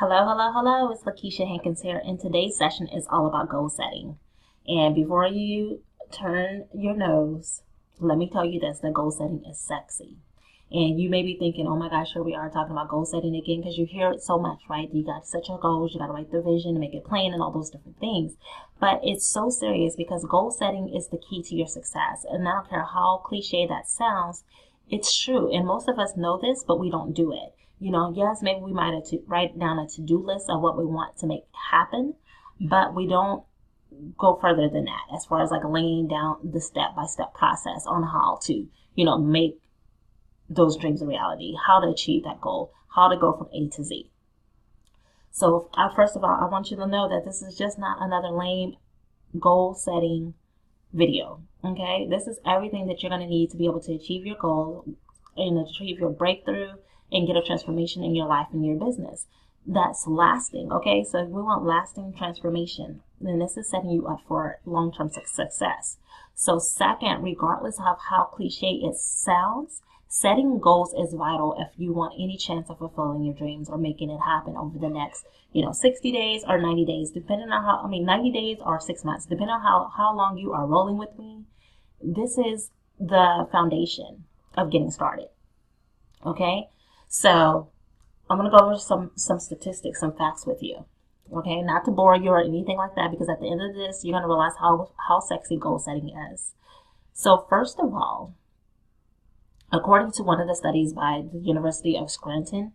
Hello, hello, hello. It's LaKeisha Hankins here, and today's session is all about goal setting. And before you turn your nose, let me tell you this, that goal setting is sexy. And you may be thinking, oh my gosh, here we are talking about goal setting again, because you hear it so much, right? You got to set your goals, you got to write the vision, make it plain, and all those different things. But it's so serious because goal setting is the key to your success. And I don't care how cliche that sounds, it's true. And most of us know this, but we don't do it. Yes, maybe we might have to write down a to-do list of what we want to make happen, but we don't go further than that as far as like laying down the step-by-step process on how to, make those dreams a reality, how to achieve that goal, how to go from A to Z. So first of all, I want you to know that this is just not another lame goal setting video, okay? This is everything that you're going to need to be able to achieve your goal and achieve your breakthrough and get a transformation in your life and your business that's lasting, okay? So if we want lasting transformation, then this is setting you up for long-term success. So second, regardless of how cliche it sounds, setting goals is vital if you want any chance of fulfilling your dreams or making it happen over the next, 60 days or 90 days, depending on 90 days or 6 months, depending on how long you are rolling with me. This is the foundation of getting started, okay? So I'm going to go over some statistics, some facts with you. Okay, not to bore you or anything like that, because at the end of this, you're going to realize how sexy goal setting is. So first of all, according to one of the studies by the University of Scranton,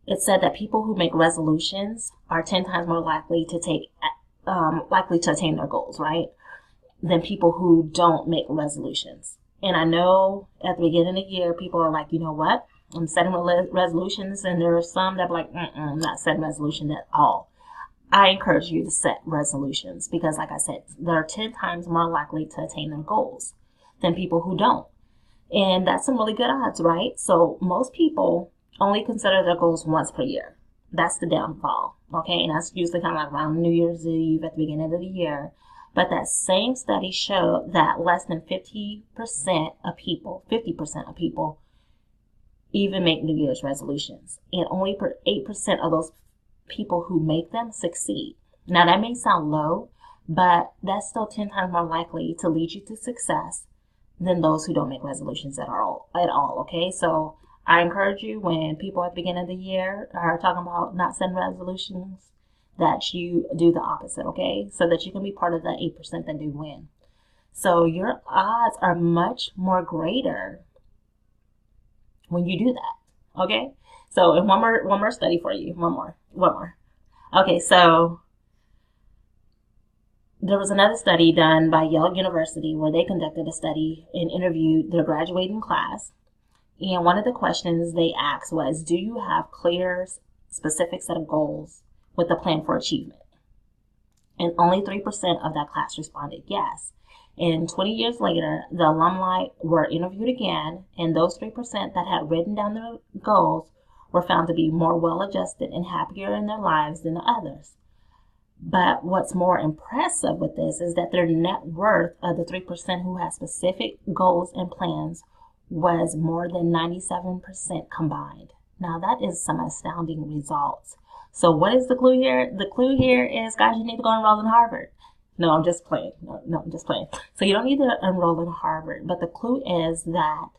it said that people who make resolutions are 10 times more likely to attain their goals, right, than people who don't make resolutions. And I know at the beginning of the year, people are like, you know what? I'm setting resolutions, and there are some that are like, I'm not setting resolutions at all. I encourage you to set resolutions because, like I said, they're 10 times more likely to attain their goals than people who don't. And that's some really good odds, right? So most people only consider their goals once per year. That's the downfall, okay? And that's usually kind of like around New Year's Eve at the beginning of the year. But that same study showed that less than 50% of people even make New Year's resolutions. And only 8% of those people who make them succeed. Now that may sound low, but that's still 10 times more likely to lead you to success than those who don't make resolutions at all, okay? So I encourage you, when people at the beginning of the year are talking about not setting resolutions, that you do the opposite, okay? So that you can be part of the 8% that do win. So your odds are much more greater when you do that, okay? So and one more study for you, one more. Okay, so there was another study done by Yale University where they conducted a study and interviewed their graduating class. And one of the questions they asked was, do you have clear, specific set of goals with a plan for achievement? And only 3% of that class responded yes. And 20 years later, the alumni were interviewed again, and those 3% that had written down their goals were found to be more well-adjusted and happier in their lives than the others. But what's more impressive with this is that their net worth of the 3% who had specific goals and plans was more than 97% combined. Now that is some astounding results. So what is the clue here? The clue here is, guys, you need to go enroll in Harvard. No, I'm just playing. No, I'm just playing. So you don't need to enroll in Harvard, but the clue is that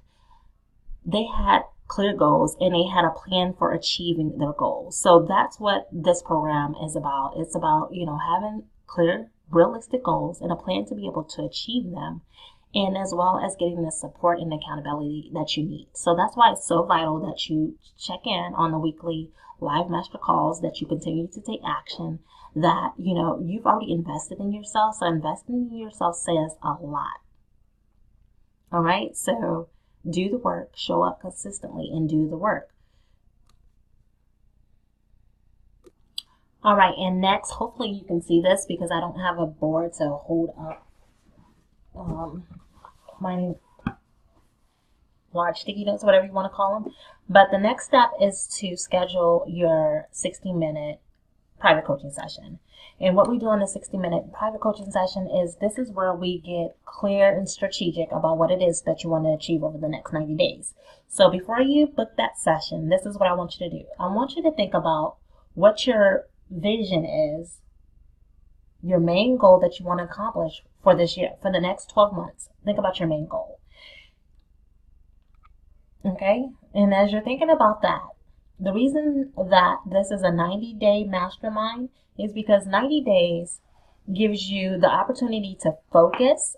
they had clear goals and they had a plan for achieving their goals. So that's what this program is about. It's about, having clear, realistic goals and a plan to be able to achieve them, and as well as getting the support and accountability that you need. So that's why it's so vital that you check in on the weekly live master calls, that you continue to take action, that, you've already invested in yourself. So investing in yourself says a lot. All right. So do the work, show up consistently, and do the work. All right. And next, hopefully you can see this because I don't have a board to hold up my large sticky notes, whatever you want to call them. But the next step is to schedule your 60-minute private coaching session. And what we do in the 60-minute private coaching session is, this is where we get clear and strategic about what it is that you want to achieve over the next 90 days. So before you book that session, this is what I want you to do. I want you to think about what your vision is, your main goal that you want to accomplish for this year, for the next 12 months. Think about your main goal. Okay? And as you're thinking about that, the reason that this is a 90-day mastermind is because 90 days gives you the opportunity to focus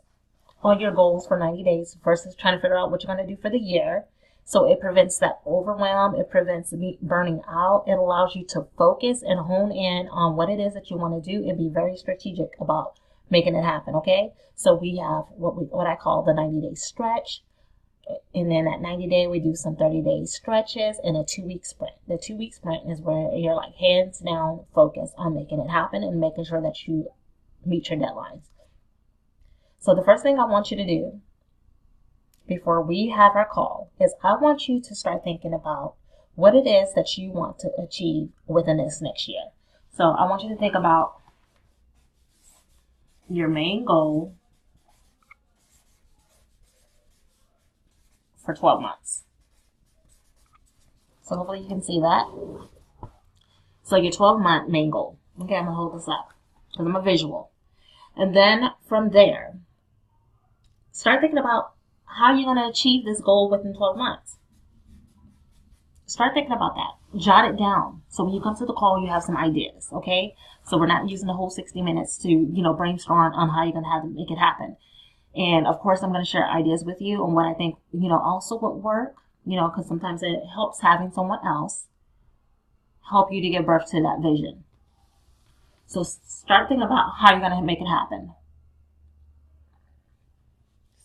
on your goals for 90 days versus trying to figure out what you're going to do for the year. So it prevents that overwhelm. It prevents burning out. It allows you to focus and hone in on what it is that you want to do and be very strategic about making it happen. Okay. So we have what I call the 90-day stretch. And then at 90 day, we do some 30-day stretches and a 2-week sprint. The 2-week sprint is where you're like hands down focused on making it happen and making sure that you meet your deadlines. So the first thing I want you to do before we have our call is I want you to start thinking about what it is that you want to achieve within this next year. So I want you to think about your main goal for 12 months. So hopefully you can see that. So your 12-month main goal. Okay, I'm going to hold this up because I'm a visual. And then from there, start thinking about how you're going to achieve this goal within 12 months. Start thinking about that. Jot it down. So when you come to the call, you have some ideas, okay? So we're not using the whole 60 minutes to, brainstorm on how you're going to have to make it happen. And of course, I'm going to share ideas with you on what I think, also would work, because sometimes it helps having someone else help you to give birth to that vision. So start thinking about how you're going to make it happen.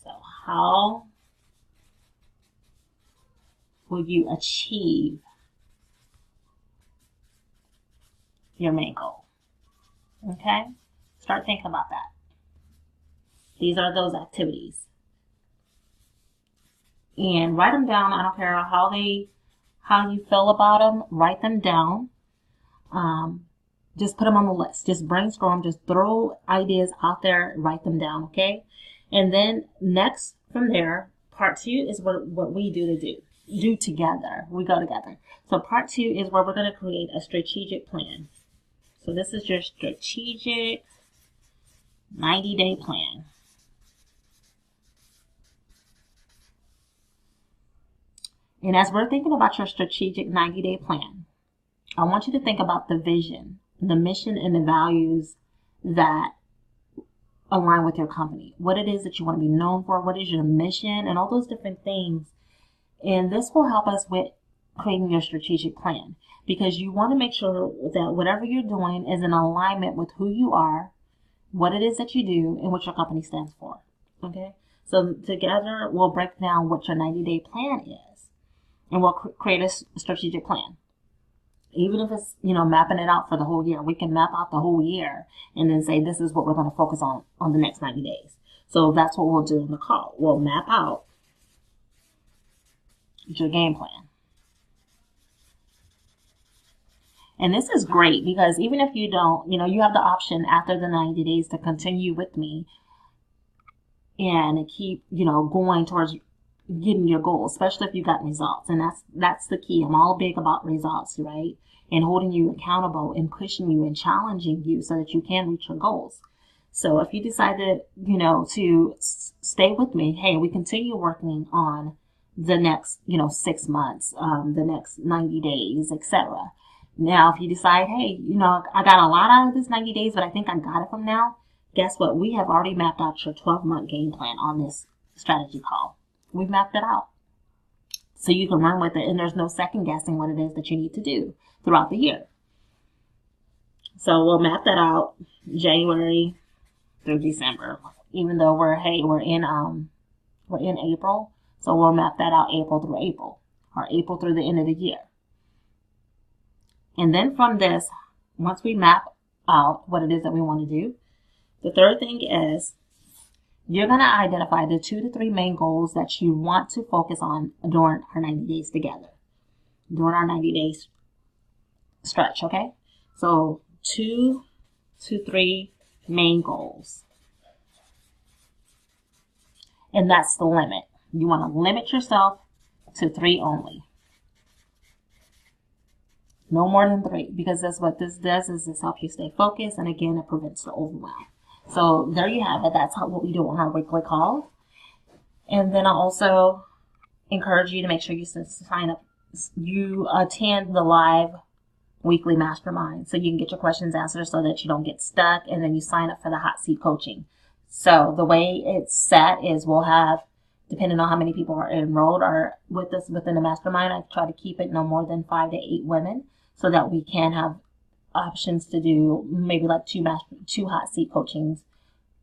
So how will you achieve your main goal? Okay? Start thinking about that. These are those activities. And write them down. I don't care how you feel about them. Write them down. Just put them on the list. Just brainstorm. Just throw ideas out there. Write them down. Okay? And then next from there, part 2 is what we do together. We go together. So part 2 is where we're going to create a strategic plan. So this is your strategic 90-day plan. And as we're thinking about your strategic 90-day plan, I want you to think about the vision, the mission, and the values that align with your company. What it is that you want to be known for, what is your mission, and all those different things. And this will help us with creating your strategic plan, because you want to make sure that whatever you're doing is in alignment with who you are, what it is that you do, and what your company stands for. Okay? So together, we'll break down what your 90-day plan is. And we'll create a strategic plan. Even if it's, mapping it out for the whole year. We can map out the whole year and then say, this is what we're going to focus on the next 90 days. So that's what we'll do in the call. We'll map out your game plan. And this is great because even if you don't, you have the option after the 90 days to continue with me and keep, going towards getting your goals, especially if you got results. And that's the key. I'm all big about results, right? And holding you accountable and pushing you and challenging you so that you can reach your goals. So if you decided, to stay with me, hey, we continue working on the next, 6 months, the next 90 days, etc. Now, if you decide, hey, I got a lot out of this 90 days, but I think I got it from now. Guess what? We have already mapped out your 12-month game plan on this strategy call. We've mapped it out. So you can run with it, and there's no second guessing what it is that you need to do throughout the year. So we'll map that out January through December. Even though we're in April, so we'll map that out April through April, or April through the end of the year. And then from this, once we map out what it is that we want to do, the third thing is you're going to identify the 2 to 3 main goals that you want to focus on during our 90 days together, during our 90 days stretch, okay? So 2 to 3 main goals. And that's the limit. You want to limit yourself to 3 only. No more than 3, because that's what this does, is this helps you stay focused, and again, it prevents the overwhelm. So there you have it. That's what we do on our weekly call. And then I also encourage you to make sure you sign up, you attend the live weekly mastermind so you can get your questions answered so that you don't get stuck, and then you sign up for the hot seat coaching. So the way it's set is we'll have, depending on how many people are enrolled or with us within the mastermind, I try to keep it no more than 5 to 8 women so that we can have options to do maybe like two hot seat coachings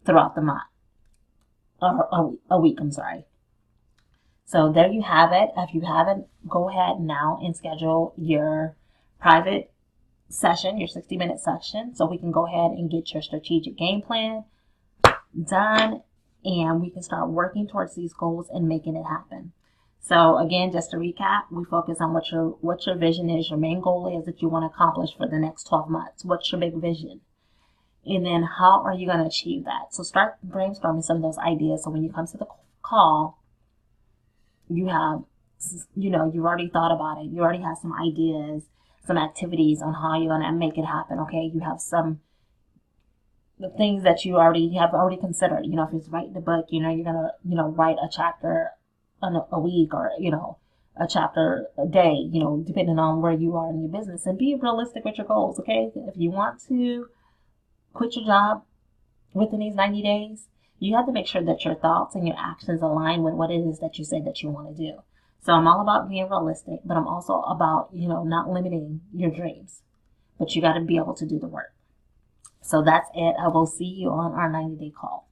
throughout the month, or a week, I'm sorry. So there you have it. If you haven't, go ahead now and schedule your private session, your 60-minute session, so we can go ahead and get your strategic game plan done, and we can start working towards these goals and making it happen. So again, just to recap, we focus on what your vision is, your main goal is that you want to accomplish for the next 12 months. What's your big vision? And then how are you going to achieve that? So start brainstorming some of those ideas. So when you come to the call, you have, you've already thought about it. You already have some ideas, some activities on how you're going to make it happen. Okay. You have the things that you have already considered. If it's writing the book, you're going to, write a chapter a week, or, a chapter a day, depending on where you are in your business, and be realistic with your goals. Okay. If you want to quit your job within these 90 days, you have to make sure that your thoughts and your actions align with what it is that you say that you want to do. So I'm all about being realistic, but I'm also about, not limiting your dreams, but you got to be able to do the work. So that's it. I will see you on our 90-day call.